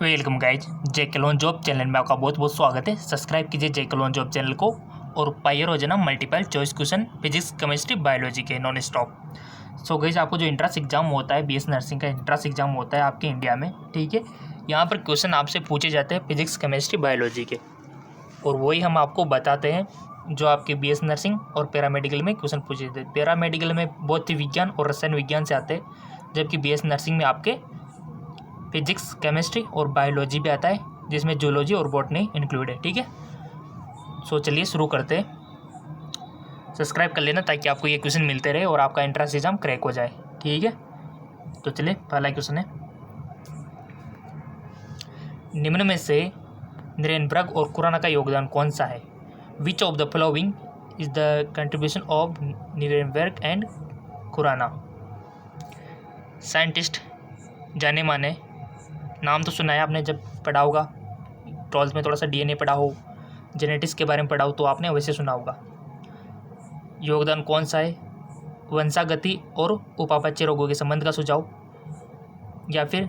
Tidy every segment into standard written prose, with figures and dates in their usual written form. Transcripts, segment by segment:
Welcome guys, जेके loan job channel में आपका बहुत बहुत स्वागत है। सब्सक्राइब कीजिए जेके लोन जॉब चैनल को और पाइए रोजाना multiple choice question physics chemistry biology के नॉन स्टॉप। सो गाइज, आपको जो इंट्रेंस एग्जाम होता है बीएस नर्सिंग का इंट्रेंस एग्जाम होता है आपके इंडिया में, ठीक है। यहाँ पर क्वेश्चन आपसे पूछे जाते हैं फिजिक्स केमिस्ट्री बायोलॉजी के, और वही हम आपको बताते हैं जो आपके बीएस नर्सिंग और पैरामेडिकल में क्वेश्चन पूछे जाते हैं। पैरामेडिकल में भौतिक विज्ञान और रसायन विज्ञान से आते हैं, जबकि बीएस नर्सिंग में आपके फिजिक्स केमिस्ट्री और बायोलॉजी भी आता है, जिसमें जूलॉजी और बॉटनी इंक्लूड है, ठीक है। सो चलिए शुरू करते हैं। सब्सक्राइब कर लेना ताकि आपको ये क्वेश्चन मिलते रहे और आपका एंट्रेंस एग्जाम क्रैक हो जाए, ठीक है। तो चलिए, पहला क्वेश्चन है, निम्न में से नीरेनबर्ग और खुराना का योगदान कौन सा है? Which of the following is the contribution of Nirenberg and Khorana? Scientist, जाने माने, नाम तो सुना है आपने जब पढ़ा होगा, 12th में थोड़ा सा डीएनए पढ़ा हो, जेनेटिक्स के बारे में पढ़ा हो तो आपने वैसे सुना होगा। योगदान कौन सा है? वंशागति और उपापचय रोगों के संबंध का सुझाव, या फिर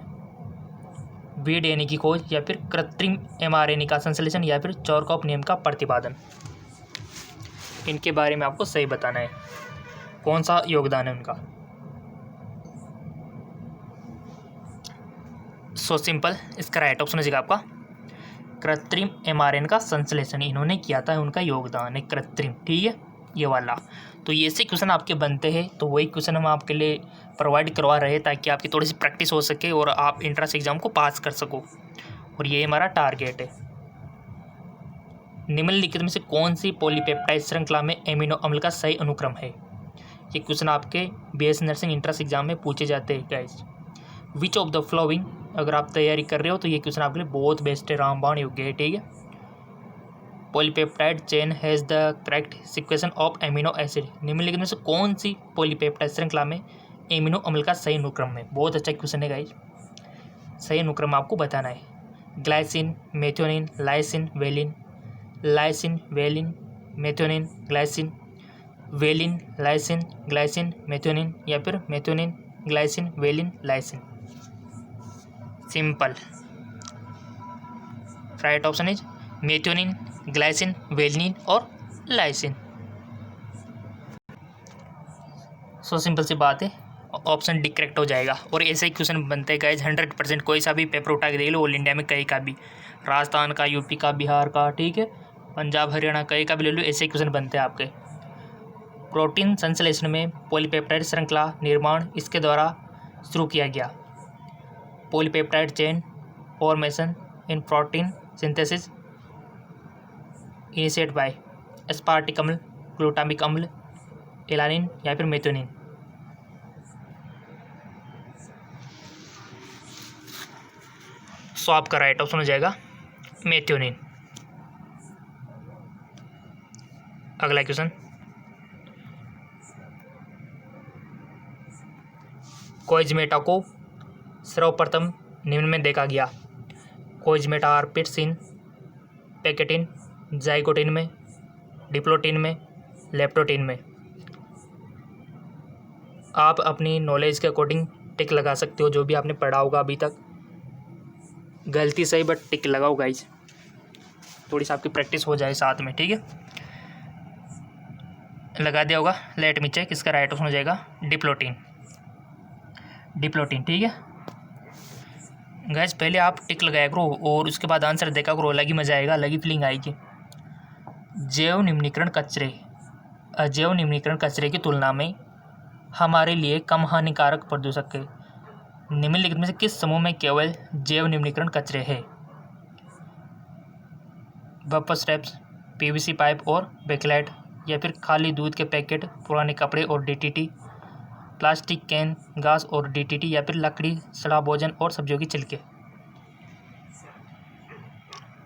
वीडीएनए की खोज, या फिर कृत्रिम एमआरएनए का संश्लेषण, या फिर चौरकॉफ नियम का प्रतिपादन। इनके बारे में आपको सही बताना है, कौन सा योगदान है उनका। सो सिंपल, इसका राइट ऑप्शन हो जाएगा आपका कृत्रिम एमआरएनए का संश्लेषण। इन्होंने किया था, उनका योगदान है कृत्रिम, ठीक है, ये वाला। तो ये से क्वेश्चन आपके बनते हैं, तो वही क्वेश्चन हम आपके लिए प्रोवाइड करवा रहे हैं ताकि आपकी थोड़ी सी प्रैक्टिस हो सके और आप एंट्रेंस एग्जाम को पास कर सको, और ये हमारा टारगेट है। निम्नलिखित में से कौन सी पॉलीपेप्टाइड श्रृंखला में एमिनो अम्ल का सही अनुक्रम है? ये क्वेश्चन आपके बीएस नर्सिंग एंट्रेंस एग्जाम में पूछे जाते हैं guys. Which of the flowing, अगर आप तैयारी कर रहे हो तो ये क्वेश्चन आपके लिए बहुत बेस्ट है, रामबाण योग्य है, ठीक है। Polypeptide chain has the correct sequence of amino acid. निम्नलिखित में से कौन सी पॉलीपेप्टाइड श्रृंखला में एमिनो अम्ल का सही अनुक्रम है? बहुत अच्छा क्वेश्चन है गाइस, सही अनुक्रम आपको बताना है। Glycine, methionine, lysine, valine, lysine, valine, methionine, glycine, valine, lysine, glycine, methionine, या फिर methionine, glycine, valine, lysine. Simple, right option is methionine, glycine, valine और लाइसिन। सो सिंपल सी बात है, ऑप्शन डी करेक्ट हो जाएगा। और ऐसे ही क्वेश्चन बनते हैं गाइज 100%। कोई सा भी पेपर उठा के देख लो, ऑल इंडिया में कहीं का भी, राजस्थान का, यूपी का, बिहार का, ठीक है, पंजाब, हरियाणा, कहीं का भी ले लो, ऐसे ही क्वेश्चन बनते हैं आपके। प्रोटीन संश्लेषण में पॉलीपेप्टाइड श्रृंखला निर्माण इसके द्वारा शुरू किया गया। पॉलीपेप्टाइड चेन फॉर्मेशन इन protein synthesis initiate bye aspartic अम्ल, ग्लूटामिक अम्ल, एलानिन, या फिर मेथियोनिन। सो आपका राइट ऑप्शन हो जाएगा मेथियोनिन। अगला क्वेश्चन, कोइजमेटा को सर्वप्रथम निम्न में देखा गया। कोइजमेटा आर पिट्स इन पैकेटिन, जाइगोटिन में, डिप्लोटिन में, लेप्टोटिन में। आप अपनी नॉलेज के अकॉर्डिंग टिक लगा सकते हो, जो भी आपने पढ़ा होगा अभी तक, गलती सही बट टिक लगाओ गाइज, थोड़ी सी आपकी प्रैक्टिस हो जाए साथ में, ठीक है। लगा दिया होगा, लेट मी चेक, इसका राइट ऑप्शन हो जाएगा डिप्लोटिन। डिप्लोटिन, ठीक है गाइज। पहले आप टिक लगाया करो और उसके बाद आंसर देखा करो, अलग ही मजा आएगा, अलग ही फीलिंग आएगी। जैव निम्नीकरण कचरे अजैव निम्नीकरण कचरे की तुलना में हमारे लिए कम हानिकारक प्रदूषक है। निम्नलिखित में से किस समूह में केवल जैव निम्नीकरण कचरे हैं? बफर स्ट्रैप्स, पीवीसी पाइप और बेकलाइट, या फिर खाली दूध के पैकेट, पुराने कपड़े और डीटीटी, प्लास्टिक कैन, घास और डीटीटी, या फिर लकड़ी, सड़ा भोजन और सब्जियों की छिलके।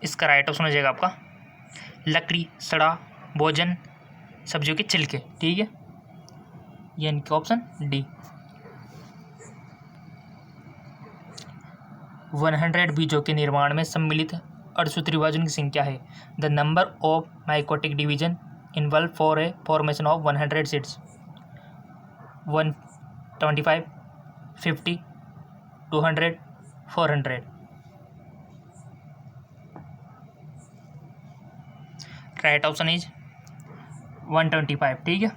इसका राइट ऑप्शन हो जाएगा आपका लकड़ी, सड़ा भोजन, सब्जियों के छिलके, ठीक है, ये इनका ऑप्शन डी। 100 बीजों के निर्माण में सम्मिलित अड़सूत्री विभाजन की संख्या है। The number of mycotic division involve for a formation of 100 seeds. 125, 50, 200, 400। Right option is 125। ठीक है,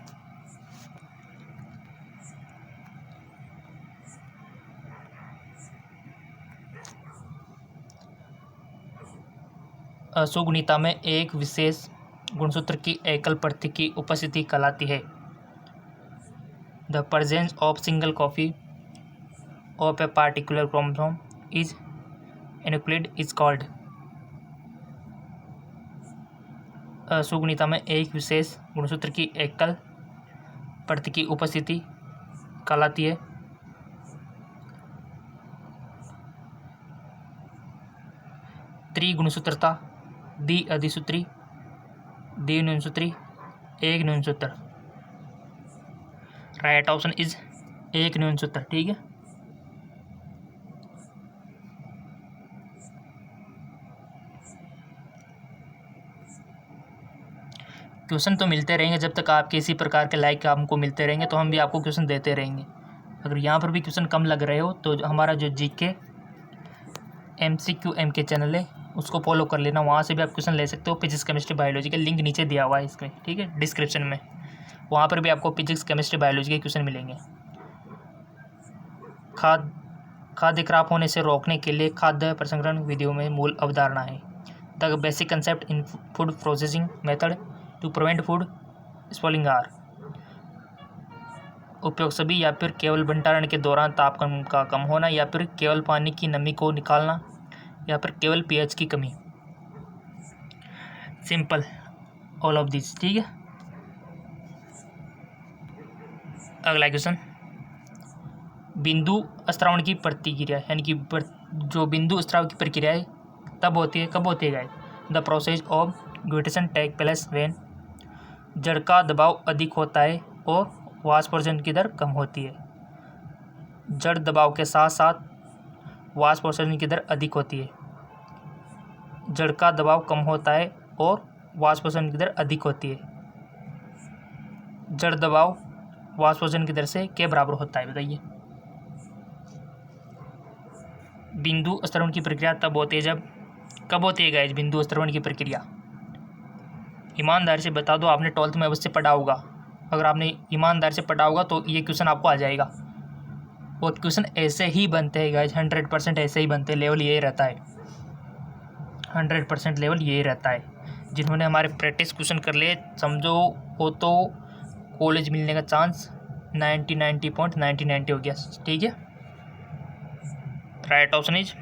सुगुणिता में एक विशेष गुणसूत्र की एकल प्रति की उपस्थिति कहलाती है। The presence of single copy of a particular chromosome is न्यूक्लिड इज कॉल्ड। सुगुणिता में एक विशेष गुणसूत्र की एकल प्रति की उपस्थिति कहलाती है। त्रिगुणसूत्रता, द्विअधिसूत्री, द्विन्यूनसूत्री, एक न्यूनसूत्र। राइट ऑप्शन इज एक न्यूनसूत्र। ठीक है, क्वेश्चन तो मिलते रहेंगे जब तक आपके इसी प्रकार के लाइक हमको मिलते रहेंगे तो हम भी आपको क्वेश्चन देते रहेंगे। अगर यहाँ पर भी क्वेश्चन कम लग रहे हो तो हमारा जो जीके MCQ के चैनल है उसको फॉलो कर लेना, वहाँ से भी आप क्वेश्चन ले सकते हो। फिजिक्स केमिस्ट्री बायोलॉजी का लिंक नीचे दिया हुआ है इसमें, ठीक है, डिस्क्रिप्शन में। वहाँ पर भी आपको फिजिक्स केमिस्ट्री बायोलॉजी के क्वेश्चन मिलेंगे। खाद्य खराब होने से रोकने के लिए खाद्य प्रसंस्करण विधियों में मूल अवधारणा है। The basic concept in food processing method to prevent food spoiling are. उपयोग सभी या फिर केवल भंडारण के दौरान तापमान का कम होना, या फिर केवल पानी की नमी को निकालना, या फिर केवल pH की कमी। Simple, all of this. ठीक है, अगला क्वेश्चन, बिंदु स्त्रावण की प्रतिक्रिया यानी कि जो बिंदु स्त्राव की प्रक्रिया है तब होती है, कब होती है guys? The process of gravitation take place when जड़ का दबाव अधिक होता है और वाष्पोत्सर्जन की दर कम होती है। जड़ दबाव के साथ साथ वाष्पोत्सर्जन की दर अधिक होती है। जड़ का दबाव कम होता है और वाष्पोत्सर्जन की दर अधिक होती है। जड़ दबाव वाष्पोत्सर्जन की दर से क्या बराबर होता है बताइए? बिंदु स्त्रावण की प्रक्रिया तब होती है जब, कब होती है गाइस बिंदु स्त्रावण की प्रक्रिया? ईमानदारी से बता दो, आपने 12th में अवश्य पढ़ा होगा। अगर आपने ईमानदारी से पढ़ा होगा तो ये क्वेश्चन आपको आ जाएगा। वो क्वेश्चन ऐसे ही बनते हैं गाइस, 100% ऐसे ही बनते हैं। लेवल यही रहता है, 100% लेवल यही रहता है। जिन्होंने हमारे प्रैक्टिस क्वेश्चन कर लिए समझो वो तो कॉलेज मिलने का चांस 90 हो गया। ठीक है, राइट ऑप्शन इज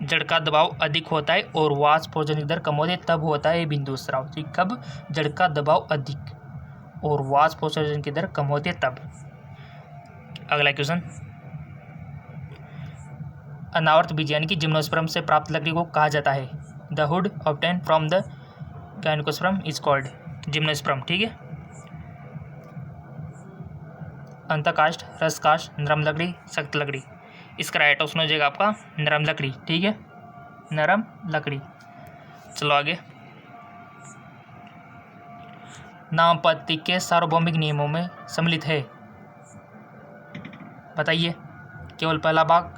जड़ का दबाव अधिक होता है और वाष्पोत्सर्जन की दर कम होती है तब होता है बिंदु स्त्राव। ठीक, कब? जड़ का दबाव अधिक और वाष्पोत्सर्जन की दर कम होती है तब। अगला क्वेश्चन, अनावर्त बीज यानी कि जिम्नोस्पर्म से प्राप्त लकड़ी को कहा जाता है? The wood obtain from the gymnosperm is called gymnosperm. ठीक है, अंतःकाष्ठ, रसकाष्ठ, नरम लकड़ी, सख्त लकड़ी। इसका राइट ऑप्शन हो जाएगा आपका नरम लकड़ी। ठीक है, नरम लकड़ी। चलो आगे, नामपत्ति के सार्वभौमिक नियमों में सम्मिलित है, बताइए? केवल पहला भाग,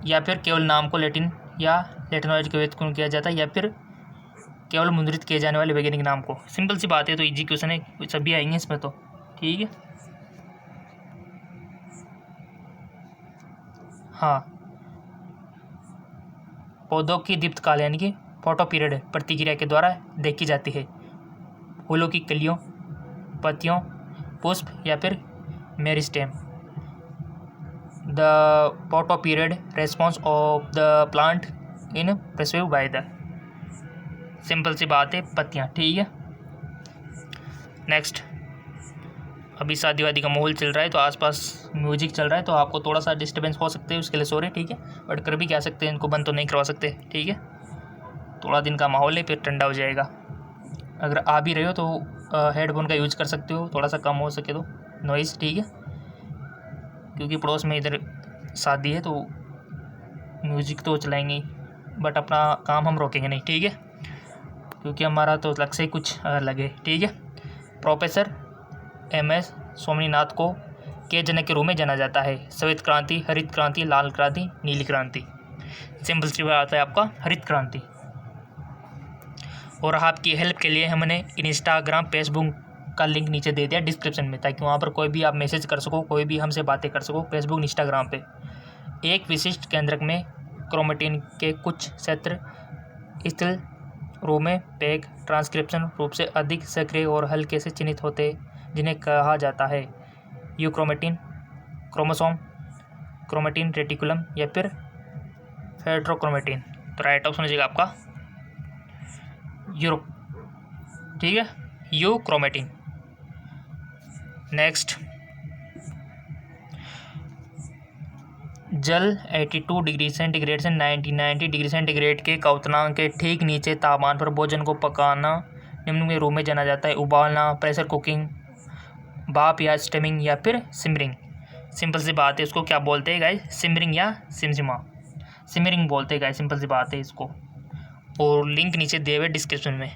या फिर केवल नाम को लैटिन या लैटिनोइड के व्युत्पन्न किया जाता है, या फिर केवल मुद्रित किए जाने वाले वैज्ञानिक नाम को? सिंपल सी बात है, तो इजी क्वेश्चन है, सभी आएंगे इसमें तो। ठीक है, हाँ, पौधों की दीप्तकाल यानी कि फोटो पीरियड प्रतिक्रिया के द्वारा देखी जाती है। फूलों की कलियों, पत्तियों, पुष्प या फिर meristem. The photoperiod response of the plant in perceived by the. Simple सी बात है, पत्तियाँ। ठीक है, नेक्स्ट, अभी शादी वादी का माहौल चल रहा है तो आसपास म्यूजिक चल रहा है तो आपको थोड़ा सा डिस्टर्बेंस हो सकते हैं, उसके लिए सॉरी। ठीक है, बट कर भी क्या सकते हैं, इनको बंद तो नहीं करवा सकते। ठीक है, थोड़ा दिन का माहौल है, फिर ठंडा हो जाएगा। अगर आ भी रहे हो तो हेडफोन का यूज कर सकते हो, थोड़ा सा कम हो सके तो नॉइज़। ठीक है, क्योंकि पड़ोस में इधर शादी है तो म्यूजिक तो चलाएंगे बट अपना काम हम रोकेंगे नहीं। ठीक है, क्योंकि हमारा तो लक्ष्य ही कुछ अलग है। ठीक है, प्रोफेसर MS स्वामीनाथन को के जनक के रूप में जाना जाता है? श्वेत क्रांति, हरित क्रांति, लाल क्रांति, नीली क्रांति। सिंपल सी बात है आपका हरित क्रांति। और आपकी हेल्प के लिए हमने इंस्टाग्राम फेसबुक का लिंक नीचे दे दिया डिस्क्रिप्शन में, ताकि वहाँ पर कोई भी आप मैसेज कर सको, कोई भी हमसे बातें कर सको फेसबुक इंस्टाग्राम पे। एक विशिष्ट केंद्रक में क्रोमेटिन के कुछ क्षेत्र स्थिर रूप में पैक ट्रांसक्रिप्शन रूप से अधिक सक्रिय और हल्के से चिन्हित होते हैं, जिन्हें कहा जाता है यूक्रोमेटिन, क्रोमोसोम, क्रोमेटिन रेटिकुलम या फिर हेट्रोक्रोमेटिन। तो राइट ऑप्शन हो जाएगा आपका यूरो, ठीक है, यूक्रोमेटिन। नेक्स्ट, जल 82 डिग्री सेंटीग्रेड से 90 डिग्री सेंटीग्रेड के क्वथनांक के ठीक नीचे तापमान पर भोजन को पकाना निम्न के रूप में जाना जाता है: उबालना, प्रेशर कुकिंग, भाप या स्टीमिंग या फिर सिमरिंग। सिंपल सी बात है, इसको क्या बोलते हैं गाइस? सिमरिंग या सिमसिमा, सिमरिंग बोलते हैं गाइस, सिंपल सी बात है इसको। और लिंक नीचे दिए हुए डिस्क्रिप्शन में।